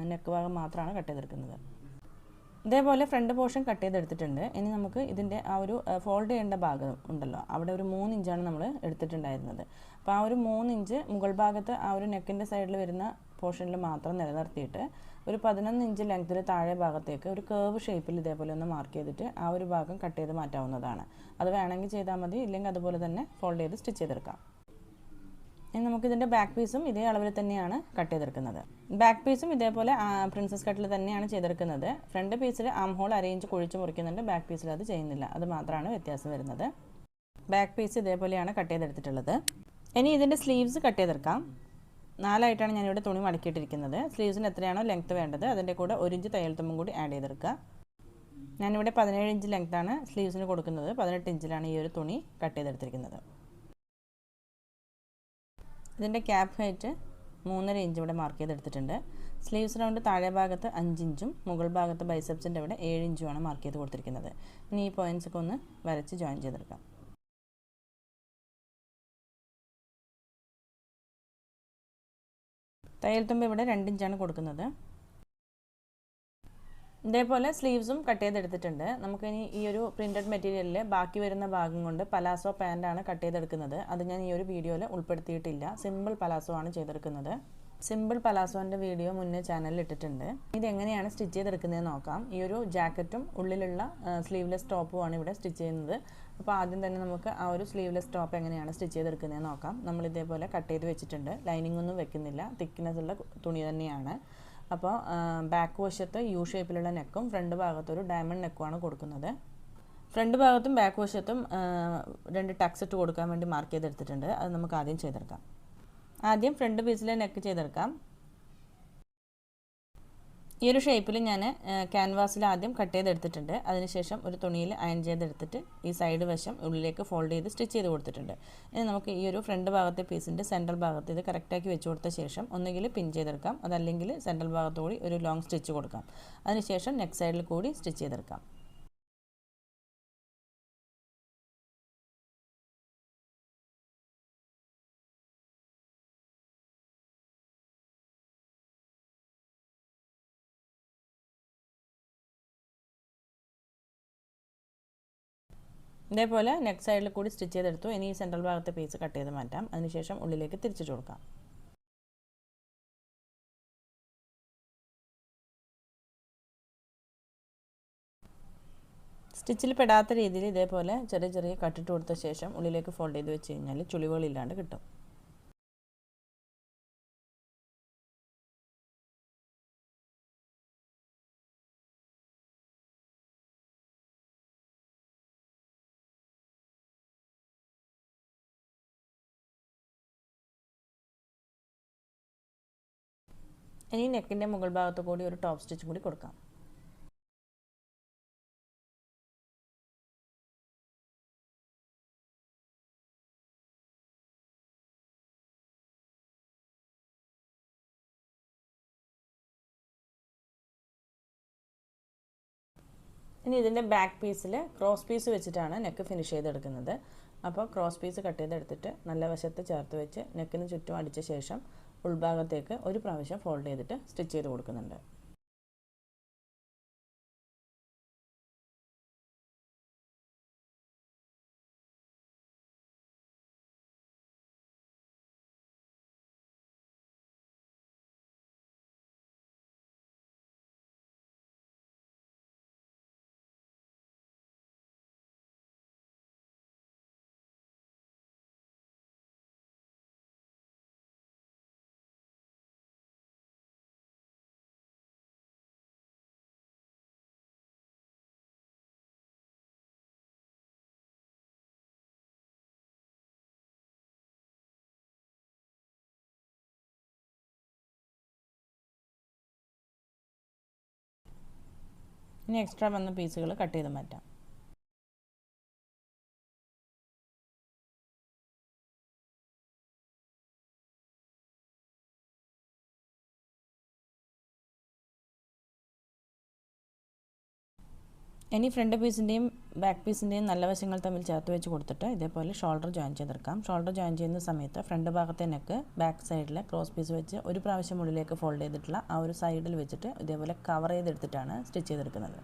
നെക്ക് ഭാഗം മാത്രമാണ് കട്ട് ചെയ്തെടുക്കുന്നത്. ഇതേപോലെ ഫ്രണ്ട് പോർഷൻ കട്ട് ചെയ്തെടുത്തിട്ടുണ്ട്. ഇനി നമുക്ക് ഇതിൻ്റെ ആ ഒരു ഫോൾഡ് ചെയ്യേണ്ട ഭാഗം ഉണ്ടല്ലോ, അവിടെ ഒരു 3 ഇഞ്ചാണ് നമ്മൾ എടുത്തിട്ടുണ്ടായിരുന്നത്. അപ്പോൾ ആ ഒരു 3 ഇഞ്ച് മുകൾ ഭാഗത്ത് ആ ഒരു നെക്കിൻ്റെ സൈഡിൽ വരുന്ന പോർഷനിൽ മാത്രം നിലനിർത്തിയിട്ട് ഒരു 11 ഇഞ്ച് ലെങ്ത്തിൽ താഴെ ഭാഗത്തേക്ക് ഒരു കേർവ് ഷേപ്പിൽ ഇതേപോലെ ഒന്ന് മാർക്ക് ചെയ്തിട്ട് ആ ഒരു ഭാഗം കട്ട് ചെയ്ത് മാറ്റാവുന്നതാണ്. അത് വേണമെങ്കിൽ ചെയ്താൽ മതി, ഇല്ലെങ്കിൽ അതുപോലെ തന്നെ ഫോൾഡ് ചെയ്ത് സ്റ്റിച്ച് ചെയ്തെടുക്കാം. ഇനി നമുക്കിതിൻ്റെ ബാക്ക് പീസും ഇതേ അളവിൽ തന്നെയാണ് കട്ട് ചെയ്തെടുക്കുന്നത്. ബാക്ക് പീസും ഇതേപോലെ പ്രിൻസസ് കട്ടിൽ തന്നെയാണ് ചെയ്തെടുക്കുന്നത്. ഫ്രണ്ട് പീസിൽ ആം ഹോൾ 1/2 ഇഞ്ച് കുഴിച്ച് മുറിക്കുന്നുണ്ട്, ബാക്ക് പീസിൽ അത് ചെയ്യുന്നില്ല. അത് മാത്രമാണ് വ്യത്യാസം വരുന്നത്. ബാക്ക് പീസ് ഇതേപോലെയാണ് കട്ട് ചെയ്തെടുത്തിട്ടുള്ളത്. ഇനി ഇതിൻ്റെ സ്ലീവ്സ് കട്ട് ചെയ്തെടുക്കാം. 4ആയിട്ടാണ് ഞാനിവിടെ തുണി മടക്കിയിട്ടിരിക്കുന്നത്. സ്ലീവ്സിന് എത്രയാണോ ലെങ്ത്ത് വേണ്ടത് അതിൻ്റെ കൂടെ 1 ഇഞ്ച് തയ്യൽ തുമ്പും കൂടി ആഡ് ചെയ്തെടുക്കുക. ഞാനിവിടെ 17 ഇഞ്ച് ലെങ്ത്താണ് സ്ലീവ്സിന് കൊടുക്കുന്നത്. 18 ഇഞ്ചിലാണ് ഈ ഒരു തുണി കട്ട് ചെയ്തെടുത്തിരിക്കുന്നത്. ഇതിൻ്റെ ക്യാപ്പ് ഹൈറ്റ് 3.5 ഇഞ്ച് ഇവിടെ മാർക്ക് ചെയ്തെടുത്തിട്ടുണ്ട്. സ്ലീവ്സ് റൗണ്ട് താഴെ ഭാഗത്ത് 5 ഇഞ്ചും മുകൾ ഭാഗത്ത് ബൈസെപ്സിൻ്റെ ഇവിടെ 7 ഇഞ്ചുമാണ് മാർക്ക് ചെയ്ത് കൊടുത്തിരിക്കുന്നത്. ഇനി ഈ പോയിൻറ്റ്സൊക്കെ ഒന്ന് വരച്ച് ജോയിൻ ചെയ്തെടുക്കാം. തയ്യൽ തുമ്പ് ഇവിടെ 2 ഇഞ്ചാണ് കൊടുക്കുന്നത്. ഇതേപോലെ സ്ലീവ്സും കട്ട് ചെയ്തെടുത്തിട്ടുണ്ട്. നമുക്കിനി ഈ ഒരു പ്രിൻറ്റഡ് മെറ്റീരിയലിൽ ബാക്കി വരുന്ന ഭാഗം കൊണ്ട് പലാസോ പാൻ്റാണ് കട്ട് ചെയ്തെടുക്കുന്നത്. അത് ഞാൻ ഈ ഒരു വീഡിയോയിൽ ഉൾപ്പെടുത്തിയിട്ടില്ല. സിമ്പിൾ പലാസോ ആണ് ചെയ്തെടുക്കുന്നത്. സിമ്പിൾ പലാസോൻ്റെ വീഡിയോ മുന്നേ ചാനലിൽ ഇട്ടിട്ടുണ്ട്. ഇതെങ്ങനെയാണ് സ്റ്റിച്ച് ചെയ്തെടുക്കുന്നതെന്ന് നോക്കാം. ഈ ഒരു ജാക്കറ്റും ഉള്ളിലുള്ള സ്ലീവ്ലെസ് ടോപ്പുമാണ് ഇവിടെ സ്റ്റിച്ച് ചെയ്യുന്നത്. അപ്പോൾ ആദ്യം തന്നെ നമുക്ക് ആ ഒരു സ്ലീവ്ലെസ് ടോപ്പ് എങ്ങനെയാണ് സ്റ്റിച്ച് ചെയ്തെടുക്കുന്നതെന്ന് നോക്കാം. നമ്മൾ ഇതേപോലെ കട്ട് ചെയ്ത് വെച്ചിട്ടുണ്ട്. ലൈനിങ് ഒന്നും വെക്കുന്നില്ല, തിക്നെസ് ഉള്ള തുണി തന്നെയാണ്. അപ്പോൾ ബാക്ക് വശത്ത് യു ഷേപ്പിലുള്ള നെക്കും ഫ്രണ്ട് ഭാഗത്തൊരു ഡയമണ്ട് നെക്കുമാണ് കൊടുക്കുന്നത്. ഫ്രണ്ട് ഭാഗത്തും ബാക്ക് വശത്തും 2 ടക്സ് ഇട്ട് കൊടുക്കാൻ വേണ്ടി മാർക്ക് ചെയ്തെടുത്തിട്ടുണ്ട്. അത് നമുക്ക് ആദ്യം ചെയ്തെടുക്കാം. ആദ്യം ഫ്രണ്ട് പീസിൽ നെക്ക് ചെയ്തെടുക്കാം. ഈ ഒരു ഷേപ്പിൽ ഞാൻ ക്യാൻവാസിൽ ആദ്യം കട്ട് ചെയ്തെടുത്തിട്ടുണ്ട്. അതിനുശേഷം ഒരു തുണിയിൽ അയൺ ചെയ്തെടുത്തിട്ട് ഈ സൈഡ് വശം ഉള്ളിലേക്ക് ഫോൾഡ് ചെയ്ത് സ്റ്റിച്ച് ചെയ്ത് കൊടുത്തിട്ടുണ്ട്. ഇനി നമുക്ക് ഈ ഒരു ഫ്രണ്ട് ഭാഗത്തെ പീസിൻ്റെ സെൻട്രൽ ഭാഗത്ത് ഇത് കറക്റ്റാക്കി വെച്ച് കൊടുത്ത ശേഷം ഒന്നുകിൽ പിൻ ചെയ്തെടുക്കാം, അതല്ലെങ്കിൽ സെൻട്രൽ ഭാഗത്തു കൂടി ഒരു ലോങ് സ്റ്റിച്ച് കൊടുക്കാം. അതിനുശേഷം നെക്ക് സൈഡിൽ കൂടി സ്റ്റിച്ച് ചെയ്തെടുക്കാം. ഇതേപോലെ നെക്ക് സൈഡിൽ കൂടി സ്റ്റിച്ച് ചെയ്തെടുത്തു. ഇനി ഈ സെൻട്രൽ ഭാഗത്തെ പീസ് കട്ട് ചെയ്ത് മാറ്റാം. അതിനുശേഷം ഉള്ളിലേക്ക് തിരിച്ചിട്ട് കൊടുക്കാം. സ്റ്റിച്ചിൽ പെടാത്ത രീതിയിൽ ഇതേപോലെ ചെറിയ ചെറിയ കട്ടിട്ട് കൊടുത്ത ശേഷം ഉള്ളിലേക്ക് ഫോൾഡ് ചെയ്ത് വെച്ച് കഴിഞ്ഞാൽ ചുളിവുകളില്ലാണ്ട് കിട്ടും. ഇനി നെക്കിൻ്റെ മുകൾ ഭാഗത്ത് കൂടി ഒരു ടോപ്പ് സ്റ്റിച്ച് കൂടി കൊടുക്കാം. ഇനി ഇതിൻ്റെ ബാക്ക് പീസിൽ ക്രോസ് പീസ് വെച്ചിട്ടാണ് നെക്ക് ഫിനിഷ് ചെയ്തെടുക്കുന്നത്. അപ്പോൾ ക്രോസ് പീസ് കട്ട് ചെയ്തെടുത്തിട്ട് നല്ല വശത്ത് ചേർത്ത് വെച്ച് നെക്കിന് ചുറ്റും അടിച്ച ശേഷം ഉൾഭാഗത്തേക്ക് ഒരു പ്രാവശ്യം ഫോൾഡ് ചെയ്തിട്ട് സ്റ്റിച്ച് ചെയ്ത് കൊടുക്കുന്നുണ്ട്. ഇനി എക്സ്ട്രാ വന്ന പീസുകൾ കട്ട് ചെയ്ത് മാറ്റാം. ഇനി ഫ്രണ്ട് പീസിൻ്റെയും ബാക്ക് പീസിൻ്റെയും നല്ല വശങ്ങൾ തമ്മിൽ ചേർത്ത് വെച്ച് കൊടുത്തിട്ട് ഇതേപോലെ ഷോൾഡർ ജോയിൻ ചെയ്തെടുക്കാം. ഷോൾഡർ ജോയിൻ ചെയ്യുന്ന സമയത്ത് ഫ്രണ്ട് ഭാഗത്തെ നെക്ക് ബാക്ക് സൈഡിൽ ക്രോസ് പീസ് വെച്ച് ഒരു പ്രാവശ്യം ഉള്ളിലേക്ക് ഫോൾഡ് ചെയ്തിട്ടുള്ള ആ ഒരു സൈഡിൽ വെച്ചിട്ട് ഇതേപോലെ കവർ ചെയ്തെടുത്തിട്ടാണ് സ്റ്റിച്ച് ചെയ്തെടുക്കുന്നത്.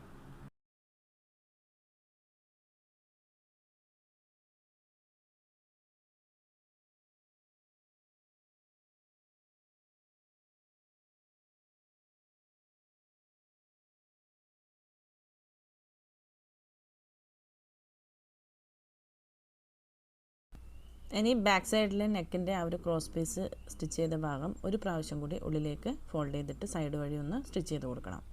ഇനി ബാക്ക് സൈഡിലെ നെക്കിൻ്റെ ആ ഒരു ക്രോസ് പീസ് സ്റ്റിച്ച് ചെയ്ത ഭാഗം ഒരു പ്രാവശ്യം കൂടി ഉള്ളിലേക്ക് ഫോൾഡ് ചെയ്തിട്ട് സൈഡ് വഴി ഒന്ന് സ്റ്റിച്ച് ചെയ്ത് കൊടുക്കണം.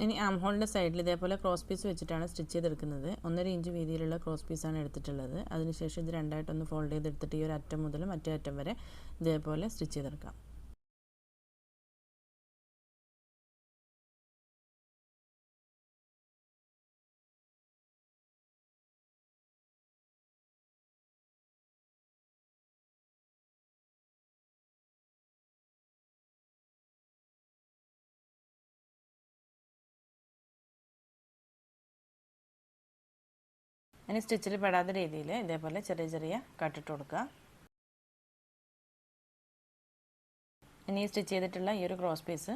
ഇനി ആം ഹോളിൻ്റെ സൈഡിൽ ഇതേപോലെ ക്രോസ് പീസ് വെച്ചിട്ടാണ് സ്റ്റിച്ച് ചെയ്തെടുക്കുന്നത്. 1.5 ഇഞ്ച് വീതിയിലുള്ള ക്രോസ് പീസാണ് എടുത്തിട്ടുള്ളത്. അതിനുശേഷം ഇത് രണ്ടായിട്ടൊന്ന് ഫോൾഡ് ചെയ്തെടുത്തിട്ട് ഈ ഒരു അറ്റം മുതൽ മറ്റേ അറ്റം വരെ ഇതേപോലെ സ്റ്റിച്ച് ചെയ്തെടുക്കാം. ഇനി സ്റ്റിച്ചിൽ പെടാത്ത രീതിയിൽ ഇതേപോലെ ചെറിയ ചെറിയ കട്ടിട്ട് കൊടുക്കുക. ഇനി സ്റ്റിച്ച് ചെയ്തിട്ടുള്ള ഈ ഒരു ക്രോസ് പീസ്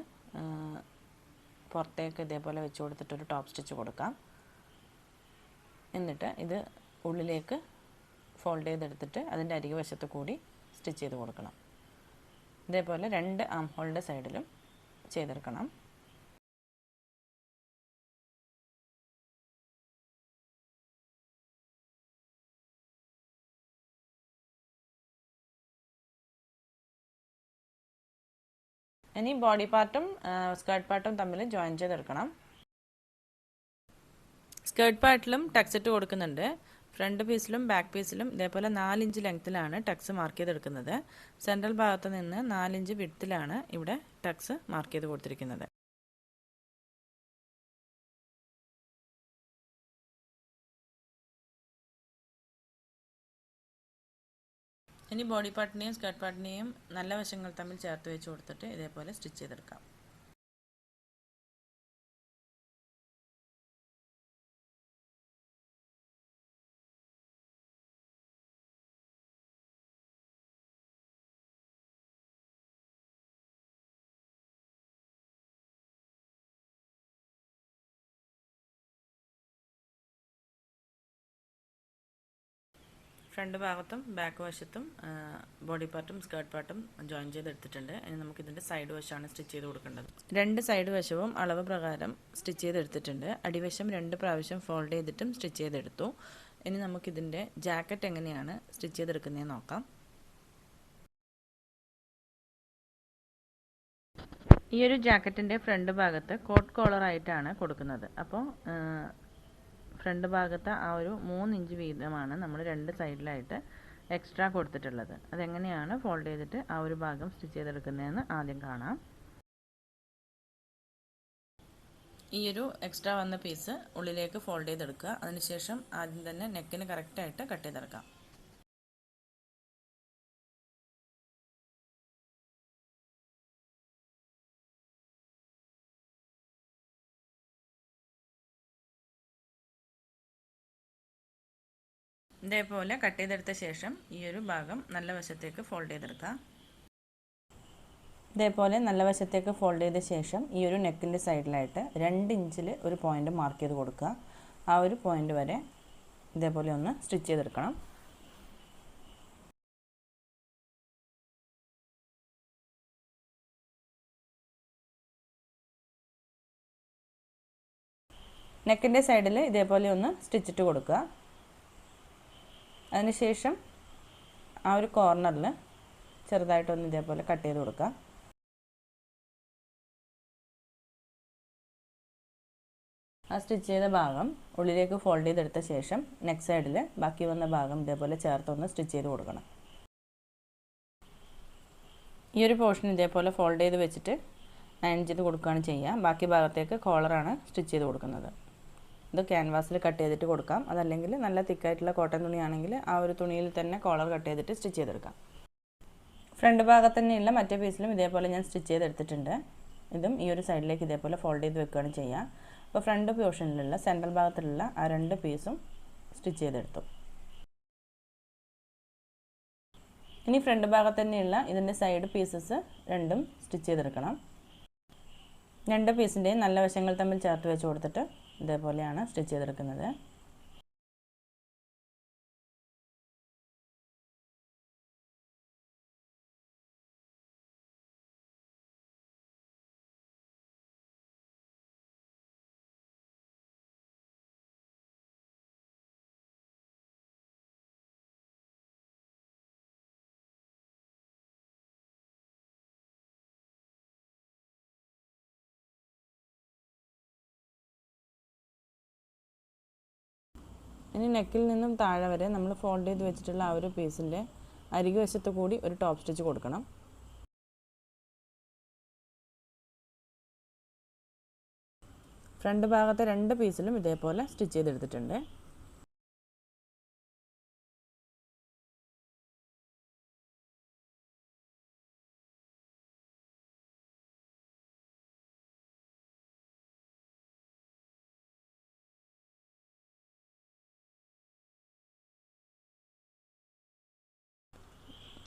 പുറത്തേക്ക് ഇതേപോലെ വെച്ച് കൊടുത്തിട്ടൊരു ടോപ്പ് സ്റ്റിച്ച് കൊടുക്കാം. എന്നിട്ട് ഇത് ഉള്ളിലേക്ക് ഫോൾഡ് ചെയ്തെടുത്തിട്ട് അതിൻ്റെ അരികെ വശത്ത് കൂടി സ്റ്റിച്ച് ചെയ്ത് കൊടുക്കണം. ഇതേപോലെ 2 ആം ഹോളിൻ്റെ സൈഡിലും ചെയ്തെടുക്കണം. ഇനി ബോഡി പാർട്ടും സ്കേർട്ട് പാർട്ടും തമ്മിൽ ജോയിൻ ചെയ്തെടുക്കണം. സ്കേർട്ട് പാർട്ടിലും ടക്സ് ഇട്ട് കൊടുക്കുന്നുണ്ട്. ഫ്രണ്ട് പീസിലും ബാക്ക് പീസിലും ഇതേപോലെ 4 ഇഞ്ച് ലെങ്ത്തിലാണ് ടക്സ് മാർക്ക് ചെയ്തെടുക്കുന്നത്. സെൻട്രൽ ഭാഗത്ത് നിന്ന് 4 ഇഞ്ച് വിഡ്ത്തിലാണ് ഇവിടെ ടക്സ് മാർക്ക് ചെയ്ത് കൊടുത്തിരിക്കുന്നത്. ഇനി ബോഡി പാർട്ടിനെയും സ്കേർട്ട് പാർട്ടിനെയും നല്ല വശങ്ങൾ തമ്മിൽ ചേർത്ത് വെച്ച് കൊടുത്തിട്ട് ഇതേപോലെ സ്റ്റിച്ച് ചെയ്തെടുക്കാം. ഫ്രണ്ട് ഭാഗത്തും ബാക്ക് വശത്തും ബോഡി പാർട്ടും സ്കേർട്ട് പാർട്ടും ജോയിൻ ചെയ്തെടുത്തിട്ടുണ്ട്. ഇനി നമുക്കിതിൻ്റെ സൈഡ് വശമാണ് സ്റ്റിച്ച് ചെയ്ത് കൊടുക്കേണ്ടത്. 2 സൈഡ് വശവും അളവ് പ്രകാരം സ്റ്റിച്ച് ചെയ്തെടുത്തിട്ടുണ്ട്. അടിവശം 2 പ്രാവശ്യം ഫോൾഡ് ചെയ്തിട്ടും സ്റ്റിച്ച് ചെയ്തെടുത്തു. ഇനി നമുക്കിതിൻ്റെ ജാക്കറ്റ് എങ്ങനെയാണ് സ്റ്റിച്ച് ചെയ്തെടുക്കുന്നതെന്ന് നോക്കാം. ഈ ഒരു ജാക്കറ്റിൻ്റെ ഫ്രണ്ട് ഭാഗത്ത് കോട്ട് കോളറായിട്ടാണ് കൊടുക്കുന്നത്. അപ്പോൾ ഫ്രണ്ട് ഭാഗത്ത് ആ ഒരു 3 ഇഞ്ച് വീതമാണ് നമ്മൾ 2 സൈഡിലായിട്ട് എക്സ്ട്രാ കൊടുത്തിട്ടുള്ളത്. അതെങ്ങനെയാണ് ഫോൾഡ് ചെയ്തിട്ട് ആ ഒരു ഭാഗം സ്റ്റിച്ച് ചെയ്തെടുക്കുന്നതെന്ന് ആദ്യം കാണാം. ഈ ഒരു എക്സ്ട്രാ വന്ന പീസ് ഉള്ളിലേക്ക് ഫോൾഡ് ചെയ്തെടുക്കുക. അതിനുശേഷം ആദ്യം തന്നെ നെക്കിന് കറക്റ്റായിട്ട് കട്ട് ചെയ്തെടുക്കാം. ഇതേപോലെ കട്ട് ചെയ്തെടുത്ത ശേഷം ഈ ഒരു ഭാഗം നല്ല വശത്തേക്ക് ഫോൾഡ് ചെയ്തെടുക്കാം. ഇതേപോലെ നല്ല വശത്തേക്ക് ഫോൾഡ് ചെയ്ത ശേഷം ഈ ഒരു നെക്കിൻ്റെ സൈഡിലായിട്ട് 2 ഇഞ്ചിൽ ഒരു പോയിൻ്റ് മാർക്ക് ചെയ്ത് കൊടുക്കുക. ആ ഒരു പോയിൻ്റ് വരെ ഇതേപോലെ ഒന്ന് സ്റ്റിച്ച് ചെയ്തെടുക്കണം. നെക്കിൻ്റെ സൈഡിൽ ഇതേപോലെ ഒന്ന് സ്റ്റിച്ചിട്ട് കൊടുക്കുക. അതിനുശേഷം ആ ഒരു കോർണറിൽ ചെറുതായിട്ടൊന്ന് ഇതേപോലെ കട്ട് ചെയ്ത് കൊടുക്കുക. ആ സ്റ്റിച്ച് ചെയ്ത ഭാഗം ഉള്ളിലേക്ക് ഫോൾഡ് ചെയ്തെടുത്ത ശേഷം നെക്ക് സൈഡിൽ ബാക്കി വന്ന ഭാഗം ഇതേപോലെ ചേർത്തൊന്ന് സ്റ്റിച്ച് ചെയ്ത് കൊടുക്കണം. ഈ ഒരു പോർഷൻ ഇതേപോലെ ഫോൾഡ് ചെയ്ത് വെച്ചിട്ട് അയൺ ചെയ്ത് കൊടുക്കുകയാണ് ചെയ്യുക. ബാക്കി ഭാഗത്തേക്ക് കോളറാണ് സ്റ്റിച്ച് ചെയ്ത് കൊടുക്കുന്നത്. ഇത് ക്യാൻവാസിൽ കട്ട് ചെയ്തിട്ട് കൊടുക്കാം. അതല്ലെങ്കിൽ നല്ല തിക്കായിട്ടുള്ള കോട്ടൺ തുണിയാണെങ്കിൽ ആ ഒരു തുണിയിൽ തന്നെ കോളർ കട്ട് ചെയ്തിട്ട് സ്റ്റിച്ച് ചെയ്തെടുക്കാം. ഫ്രണ്ട് ഭാഗത്ത് തന്നെയുള്ള മറ്റേ പീസിലും ഇതേപോലെ ഞാൻ സ്റ്റിച്ച് ചെയ്തെടുത്തിട്ടുണ്ട്. ഇതും ഈ ഒരു സൈഡിലേക്ക് ഇതേപോലെ ഫോൾഡ് ചെയ്ത് വെക്കുകയാണ് ചെയ്യുക. അപ്പോൾ ഫ്രണ്ട് പോർഷനിലുള്ള സെൻട്രൽ ഭാഗത്തിലുള്ള ആ 2 പീസും സ്റ്റിച്ച് ചെയ്തെടുത്തു. ഇനി ഫ്രണ്ട് ഭാഗത്ത് തന്നെയുള്ള ഇതിൻ്റെ സൈഡ് പീസസ് രണ്ടും സ്റ്റിച്ച് ചെയ്തെടുക്കണം. 2 പീസിൻ്റെയും നല്ല വശങ്ങൾ തമ്മിൽ ചേർത്ത് വെച്ച് കൊടുത്തിട്ട് ഇതേപോലെയാണ് സ്റ്റിച്ച് ചെയ്തെടുക്കുന്നത്. ഇനി നെക്കിൽ നിന്നും താഴെ വരെ നമ്മൾ ഫോൾഡ് ചെയ്ത് വെച്ചിട്ടുള്ള ആ ഒരു പീസിൻ്റെ അരികു വശത്ത് കൂടി ഒരു ടോപ്പ് സ്റ്റിച്ച് കൊടുക്കണം. ഫ്രണ്ട് ഭാഗത്തെ 2 പീസിലും ഇതേപോലെ സ്റ്റിച്ച് ചെയ്തെടുത്തിട്ടുണ്ട്.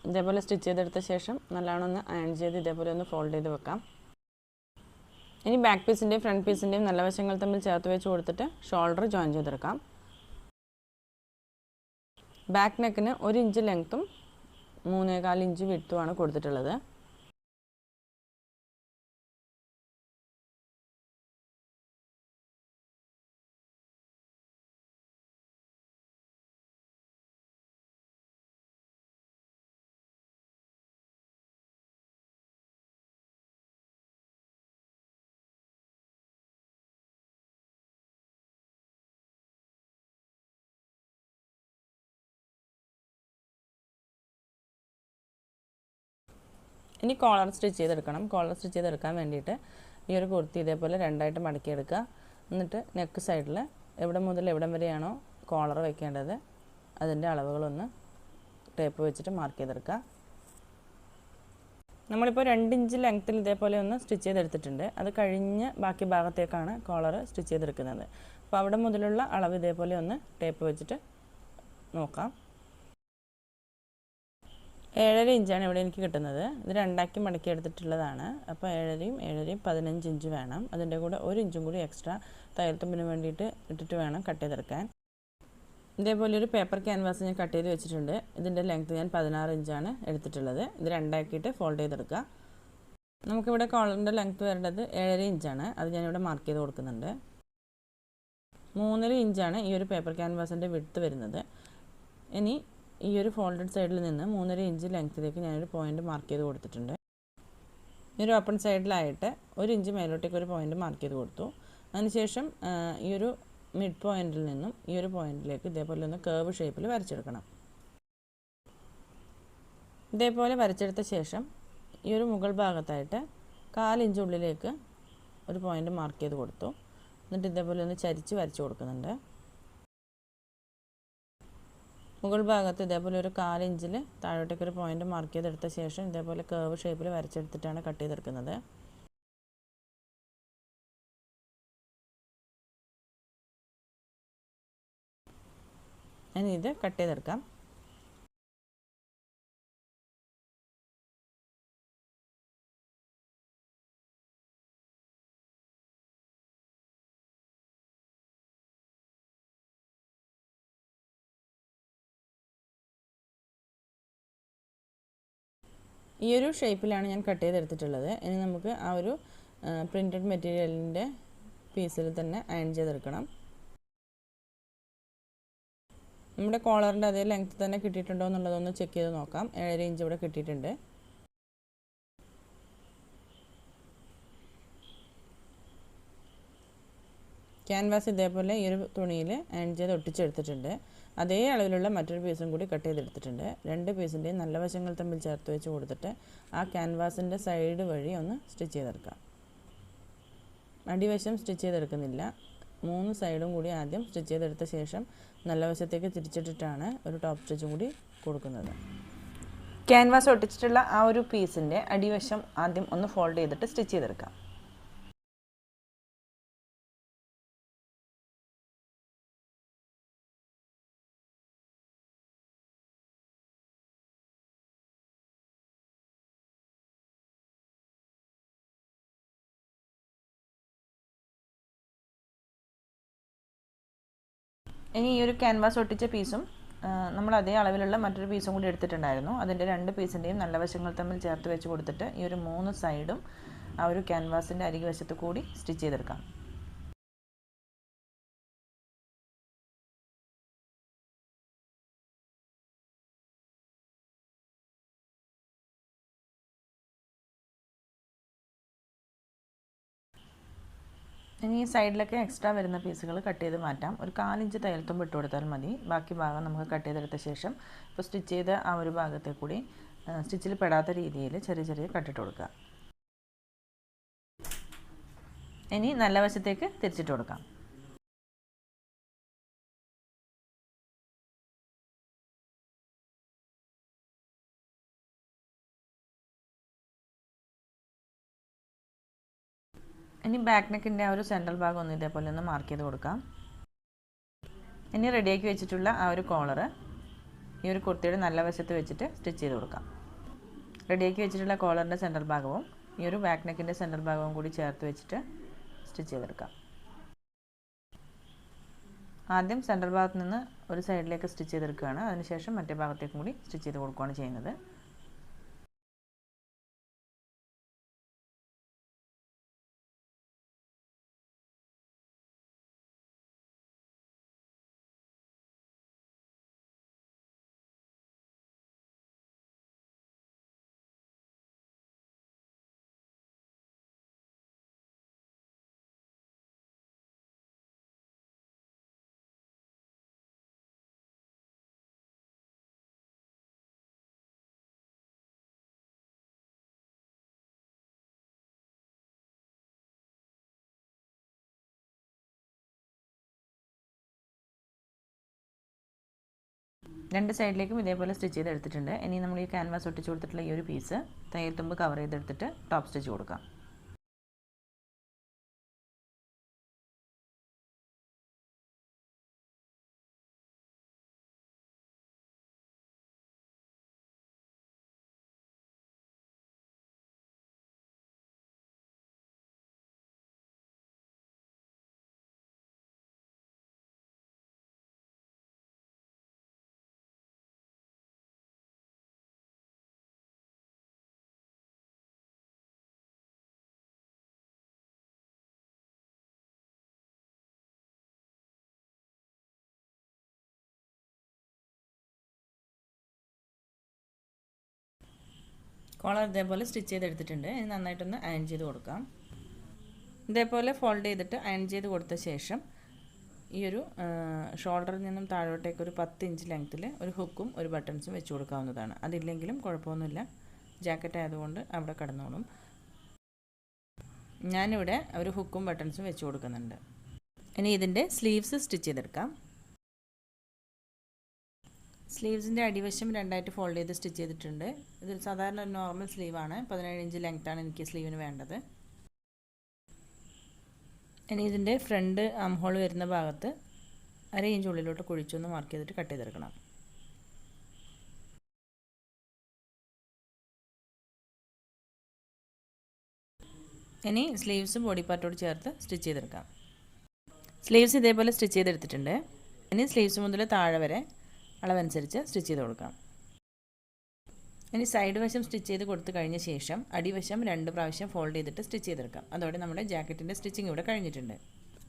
ഇതേപോലെ സ്റ്റിച്ച് ചെയ്തെടുത്ത ശേഷം നല്ലോണം ഒന്ന് അയൺ ചെയ്ത് ഇതേപോലെ ഒന്ന് ഫോൾഡ് ചെയ്ത് വെക്കാം. ഇനി ബാക്ക് പീസിൻ്റെയും ഫ്രണ്ട് പീസിൻ്റെയും നല്ല വശങ്ങൾ തമ്മിൽ ചേർത്ത് വെച്ച് കൊടുത്തിട്ട് ഷോൾഡർ ജോയിൻ ചെയ്തെടുക്കാം. ബാക്ക് നെക്കിന് 1 ഇഞ്ച് ലെങ്ത്തും 3.25 ഇഞ്ച് വിഡ്ത്തുമാണ് കൊടുത്തിട്ടുള്ളത്. ഇനി കോളർ സ്റ്റിച്ച് ചെയ്തെടുക്കണം. കോളർ സ്റ്റിച്ച് ചെയ്തെടുക്കാൻ വേണ്ടിയിട്ട് ഈ ഒരു കുർത്തി ഇതേപോലെ രണ്ടായിട്ട് മടക്കിയെടുക്കുക. എന്നിട്ട് നെക്ക് സൈഡിൽ എവിടെ മുതൽ എവിടം വരെയാണോ കോളർ വയ്ക്കേണ്ടത് അതിൻ്റെ അളവുകളൊന്ന് ടേപ്പ് വെച്ചിട്ട് മാർക്ക് ചെയ്തെടുക്കുക. നമ്മളിപ്പോൾ 2 ഇഞ്ച് ലെങ്ത്തിൽ ഇതേപോലെ ഒന്ന് സ്റ്റിച്ച് ചെയ്തെടുത്തിട്ടുണ്ട്. അത് കഴിഞ്ഞ് ബാക്കി ഭാഗത്തേക്കാണ് കോളർ സ്റ്റിച്ച് ചെയ്തെടുക്കുന്നത്. അപ്പോൾ അവിടെ മുതലുള്ള അളവ് ഇതേപോലെ ഒന്ന് ടേപ്പ് വെച്ചിട്ട് നോക്കാം. 7.5 ഇഞ്ചാണ് ഇവിടെ എനിക്ക് കിട്ടുന്നത്. ഇത് രണ്ടാക്കി മടക്കി എടുത്തിട്ടുള്ളതാണ്. അപ്പോൾ 7.5യും 7.5യും 15 ഇഞ്ച് വേണം. അതിൻ്റെ കൂടെ 1 ഇഞ്ചും കൂടി എക്സ്ട്രാ തയ്യൽ തുമ്പിന് വേണ്ടിയിട്ട് ഇട്ടിട്ട് വേണം കട്ട് ചെയ്തെടുക്കാൻ. ഇതേപോലെ ഒരു പേപ്പർ ക്യാൻവാസ് ഞാൻ കട്ട് ചെയ്ത് വെച്ചിട്ടുണ്ട്. ഇതിൻ്റെ ലെങ്ത്ത് ഞാൻ 16 ഇഞ്ചാണ് എടുത്തിട്ടുള്ളത്. ഇത് രണ്ടാക്കിയിട്ട് ഫോൾഡ് ചെയ്തെടുക്കുക. നമുക്കിവിടെ കോളറിൻ്റെ ലെങ്ത്ത് വരേണ്ടത് 7.5 ഇഞ്ചാണ്. അത് ഞാനിവിടെ മാർക്ക് ചെയ്ത് കൊടുക്കുന്നുണ്ട്. 3.5 ഇഞ്ചാണ് ഈ ഒരു പേപ്പർ ക്യാൻവാസിൻ്റെ വിഡ്ത്ത് വരുന്നത്. ഇനി ഈ ഒരു ഫോൾഡഡ് സൈഡിൽ നിന്ന് 3.5 ഇഞ്ച് ലെങ്ത്തിലേക്ക് ഞാനൊരു പോയിൻ്റ് മാർക്ക് ചെയ്ത് കൊടുത്തിട്ടുണ്ട്. ഈ ഒരു ഓപ്പൺ സൈഡിലായിട്ട് 1 ഇഞ്ച് മേലോട്ടേക്ക് ഒരു പോയിൻ്റ് മാർക്ക് ചെയ്ത് കൊടുത്തു. അതിനുശേഷം ഈ ഒരു മിഡ് പോയിന്റിൽ നിന്നും ഈ ഒരു പോയിന്റിലേക്ക് ഇതേപോലെ ഒന്ന് കേർവ് ഷേപ്പിൽ വരച്ചെടുക്കണം. ഇതേപോലെ വരച്ചെടുത്ത ശേഷം ഈ ഒരു മുകൾ ഭാഗത്തായിട്ട് 1/4 ഇഞ്ച് ഉള്ളിലേക്ക് ഒരു പോയിന്റ് മാർക്ക് ചെയ്ത് കൊടുത്തു. എന്നിട്ട് ഇതേപോലെ ഒന്ന് ചരിച്ച് വരച്ചു കൊടുക്കുന്നുണ്ട്. മുകൾ ഭാഗത്ത് ഇതേപോലെ ഒരു 1/4 ഇഞ്ചിൽ താഴോട്ടേക്ക് ഒരു പോയിന്റ് മാർക്ക് ചെയ്തെടുത്ത ശേഷം ഇതേപോലെ കേർവ് ഷേപ്പിൽ വരച്ചെടുത്തിട്ടാണ് കട്ട് ചെയ്തെടുക്കുന്നത്. ഇനി ഇത് കട്ട് ചെയ്തെടുക്കാം. ഈ ഒരു ഷേപ്പിലാണ് ഞാൻ കട്ട് ചെയ്തെടുത്തിട്ടുള്ളത്. ഇനി നമുക്ക് ആ ഒരു പ്രിൻറ്റഡ് മെറ്റീരിയലിൻ്റെ പീസിൽ തന്നെ അയൺ ചെയ്തെടുക്കണം. നമ്മുടെ കോളറിൻ്റെ അതേ ലെങ്ത്ത് തന്നെ കിട്ടിയിട്ടുണ്ടോ എന്നുള്ളതൊന്ന് ചെക്ക് ചെയ്ത് നോക്കാം. 7.5 ഇഞ്ച് ഇവിടെ കിട്ടിയിട്ടുണ്ട്. ക്യാൻവാസ് ഇതേപോലെ ഈ ഒരു തുണിയിൽ അയൺ ചെയ്ത് ഒട്ടിച്ചെടുത്തിട്ടുണ്ട്. അതേ അളവിലുള്ള മറ്റൊരു പീസും കൂടി കട്ട് ചെയ്തെടുത്തിട്ടുണ്ട്. 2 പീസിൻ്റെയും നല്ല വശങ്ങൾ തമ്മിൽ ചേർത്ത് വെച്ച് കൊടുത്തിട്ട് ആ ക്യാൻവാസിൻ്റെ സൈഡ് വഴി ഒന്ന് സ്റ്റിച്ച് ചെയ്തെടുക്കാം. അടിവശം സ്റ്റിച്ച് ചെയ്തെടുക്കുന്നില്ല. 3 സൈഡും കൂടി ആദ്യം സ്റ്റിച്ച് ചെയ്തെടുത്ത ശേഷം നല്ല വശത്തേക്ക് തിരിച്ചിട്ടിട്ടാണ് ഒരു ടോപ്പ് സ്റ്റിച്ചും കൂടി കൊടുക്കുന്നത്. ക്യാൻവാസ് ഒട്ടിച്ചിട്ടുള്ള ആ ഒരു പീസിൻ്റെ അടിവശം ആദ്യം ഒന്ന് ഫോൾഡ് ചെയ്തിട്ട് സ്റ്റിച്ച് ചെയ്തെടുക്കാം. ഇനി ഈ ഒരു ക്യാൻവാസ് ഒട്ടിച്ച പീസും നമ്മൾ അതേ അളവിലുള്ള മറ്റൊരു പീസും കൂടി എടുത്തിട്ടുണ്ടായിരുന്നു. അതിൻ്റെ 2 പീസിൻ്റെയും നല്ല വശങ്ങൾ തമ്മിൽ ചേർത്ത് വെച്ച് കൊടുത്തിട്ട് ഈ ഒരു 3 സൈഡും ആ ഒരു ക്യാൻവാസിൻ്റെ അരികു വശത്ത് കൂടി സ്റ്റിച്ച് ചെയ്തെടുക്കാം. ഇനി ഈ സൈഡിലൊക്കെ എക്സ്ട്രാ വരുന്ന പീസുകൾ കട്ട് ചെയ്ത് മാറ്റാം. ഒരു 1/4 ഇഞ്ച് തയ്യൽ തുമ്പ് ഇട്ട് കൊടുത്താൽ മതി. ബാക്കി ഭാഗം നമുക്ക് കട്ട് ചെയ്തെടുത്ത ശേഷം ഇപ്പോൾ സ്റ്റിച്ച് ചെയ്ത ആ ഒരു ഭാഗത്തെ കൂടി സ്റ്റിച്ചിൽ പെടാത്ത രീതിയിൽ ചെറിയ ചെറിയ കട്ടിട്ട് കൊടുക്കുക. ഇനി നല്ല വശത്തേക്ക് തിരിച്ചിട്ട് കൊടുക്കാം. ഇനി ബാക്ക് നെക്കിൻ്റെ ആ ഒരു സെൻട്രൽ ഭാഗം ഒന്ന് ഇതേപോലെ ഒന്ന് മാർക്ക് ചെയ്ത് കൊടുക്കാം. ഇനി റെഡിയാക്കി വെച്ചിട്ടുള്ള ആ ഒരു കോളർ ഈ ഒരു കുർത്തിയുടെ നല്ല വശത്ത് വെച്ചിട്ട് സ്റ്റിച്ച് ചെയ്ത് കൊടുക്കാം. റെഡിയാക്കി വെച്ചിട്ടുള്ള കോളറിൻ്റെ സെൻട്രൽ ഭാഗവും ഈ ഒരു ബാക്ക് നെക്കിൻ്റെ സെൻട്രൽ ഭാഗവും കൂടി ചേർത്ത് വെച്ചിട്ട് സ്റ്റിച്ച് ചെയ്തെടുക്കാം. ആദ്യം സെൻട്രൽ ഭാഗത്ത് നിന്ന് ഒരു സൈഡിലേക്ക് സ്റ്റിച്ച് ചെയ്തെടുക്കുകയാണ്. അതിനുശേഷം മറ്റേ ഭാഗത്തേക്കും കൂടി സ്റ്റിച്ച് ചെയ്ത് കൊടുക്കുകയാണ് ചെയ്യുന്നത്. രണ്ട് സൈഡിലേക്കും ഇതേപോലെ സ്റ്റിച്ച് ചെയ്തെടുത്തിട്ടുണ്ട്. ഇനി നമ്മൾ ഈ ക്യാൻവാസ് ഒട്ടിച്ച് കൊടുത്തിട്ടുള്ള ഈ ഒരു പീസ് തയ്യൽ തുമ്പ് കവർ ചെയ്തെടുത്തിട്ട് ടോപ്പ് സ്റ്റിച്ച് കൊടുക്കാം. കോളർ ഇതേപോലെ സ്റ്റിച്ച് ചെയ്തെടുത്തിട്ടുണ്ട്. ഇനി നന്നായിട്ടൊന്ന് അയൺ ചെയ്ത് കൊടുക്കാം. ഇതേപോലെ ഫോൾഡ് ചെയ്തിട്ട് അയൺ ചെയ്ത് കൊടുത്ത ശേഷം ഈ ഒരു ഷോൾഡറിൽ നിന്നും താഴോട്ടേക്ക് ഒരു 10 ഇഞ്ച് ലെങ്ത്തിൽ ഒരു ഹുക്കും ഒരു ബട്ടൺസും വെച്ച് കൊടുക്കാവുന്നതാണ്. അതില്ലെങ്കിലും കുഴപ്പമൊന്നുമില്ല, ജാക്കറ്റ് ആയതുകൊണ്ട് അവിടെ കിടന്നോളും. ഞാനിവിടെ ഒരു ഹുക്കും ബട്ടൺസും വെച്ച് കൊടുക്കുന്നുണ്ട്. ഇനി ഇതിൻ്റെ സ്ലീവ്സ് സ്റ്റിച്ച് ചെയ്തെടുക്കാം. സ്ലീവ്സിൻ്റെ അടിവശം രണ്ടായിട്ട് ഫോൾഡ് ചെയ്ത് സ്റ്റിച്ച് ചെയ്തിട്ടുണ്ട്. ഇത് സാധാരണ ഒരു നോർമൽ സ്ലീവാണ്. 17 ഇഞ്ച് ലെങ്ത്താണ് എനിക്ക് സ്ലീവിന് വേണ്ടത്. ഇനി ഇതിൻ്റെ ഫ്രണ്ട് ആം ഹോൾ വരുന്ന ഭാഗത്ത് 1/2 ഇഞ്ച് ഉള്ളിലോട്ട് കുഴിച്ചൊന്ന് മാർക്ക് ചെയ്തിട്ട് കട്ട് ചെയ്തെടുക്കണം. ഇനി സ്ലീവ്സും ബോഡി പാർട്ടോട് ചേർത്ത് സ്റ്റിച്ച് ചെയ്തെടുക്കാം. സ്ലീവ്സ് ഇതേപോലെ സ്റ്റിച്ച് ചെയ്തെടുത്തിട്ടുണ്ട്. ഇനി സ്ലീവ്സ് മുതൽ താഴെ വരെ അളവനുസരിച്ച് സ്റ്റിച്ച് ചെയ്ത് കൊടുക്കാം. ഇനി സൈഡ് വശം സ്റ്റിച്ച് ചെയ്ത് കൊടുത്തു കഴിഞ്ഞ ശേഷം അടിവശം 2 പ്രാവശ്യം ഫോൾഡ് ചെയ്തിട്ട് സ്റ്റിച്ച് ചെയ്തെടുക്കാം. അതോടെ നമ്മുടെ ജാക്കറ്റിൻ്റെ സ്റ്റിച്ചിങ് ഇവിടെ കഴിഞ്ഞിട്ടുണ്ട്.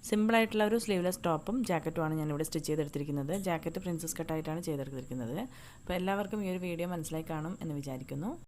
സിമ്പിളായിട്ടുള്ള ഒരു സ്ലീവ്ലെസ് ടോപ്പും ജാക്കറ്റുമാണ് ഞാനിവിടെ സ്റ്റിച്ച് ചെയ്തെടുത്തിരിക്കുന്നത്. ജാക്കറ്റ് പ്രിൻസസ് കട്ടായിട്ടാണ് ചെയ്തെടുത്തിരിക്കുന്നത്. അപ്പോൾ എല്ലാവർക്കും ഈ ഒരു വീഡിയോ മനസ്സിലായി കാണും എന്ന് വിചാരിക്കുന്നു.